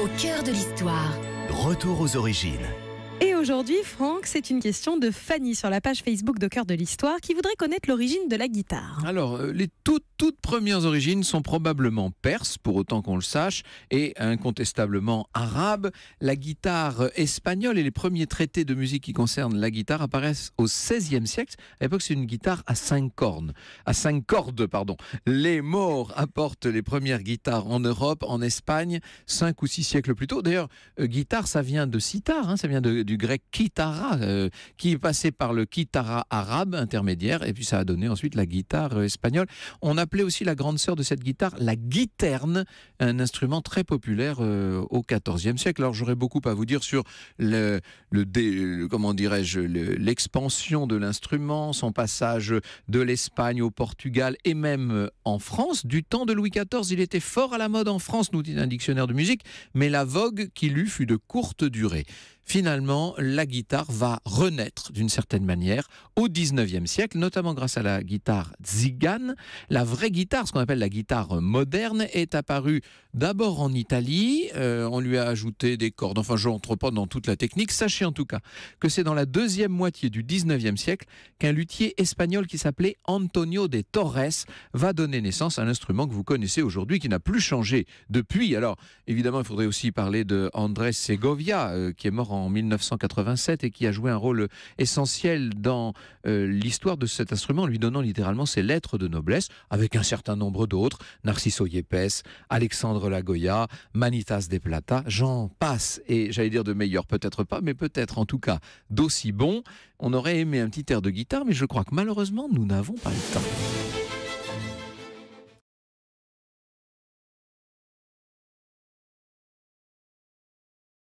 Au cœur de l'histoire. Retour aux origines. Et aujourd'hui, Franck, c'est une question de Fanny sur la page Facebook de Cœur de l'Histoire qui voudrait connaître l'origine de la guitare. Alors, les toutes premières origines sont probablement perses, pour autant qu'on le sache, et incontestablement arabes. La guitare espagnole et les premiers traités de musique qui concernent la guitare apparaissent au XVIe siècle. À l'époque, c'est une guitare à 5 cordes. Les Maures apportent les premières guitares en Europe, en Espagne, 5 ou 6 siècles plus tôt. D'ailleurs, guitare, ça vient de sitar, ça vient du grec kitara, qui est passé par le kitara arabe intermédiaire, et puis ça a donné ensuite la guitare espagnole. On appelait aussi la grande sœur de cette guitare la guiterne, un instrument très populaire au XIVe siècle. Alors j'aurais beaucoup à vous dire sur l'expansion de l'instrument, son passage de l'Espagne au Portugal et même en France. Du temps de Louis XIV, il était fort à la mode en France, nous dit un dictionnaire de musique, mais la vogue qu'il eut fut de courte durée. Finalement, la guitare va renaître d'une certaine manière au XIXe siècle, notamment grâce à la guitare tzigane. La vraie guitare, ce qu'on appelle la guitare moderne, est apparue d'abord en Italie. On lui a ajouté des cordes. Enfin, je n'entre pas dans toute la technique. Sachez en tout cas que c'est dans la deuxième moitié du XIXe siècle qu'un luthier espagnol qui s'appelait Antonio de Torres va donner naissance à l'instrument que vous connaissez aujourd'hui, qui n'a plus changé depuis. Alors, évidemment, il faudrait aussi parler de Andrés Segovia, qui est mort en 1987 et qui a joué un rôle essentiel dans l'histoire de cet instrument, en lui donnant littéralement ses lettres de noblesse, avec un certain nombre d'autres, Narciso Yepes, Alexandre Lagoya, Manitas de Plata, j'en passe, et j'allais dire de meilleurs, peut-être pas, mais peut-être en tout cas d'aussi bons. On aurait aimé un petit air de guitare, mais je crois que malheureusement, nous n'avons pas le temps.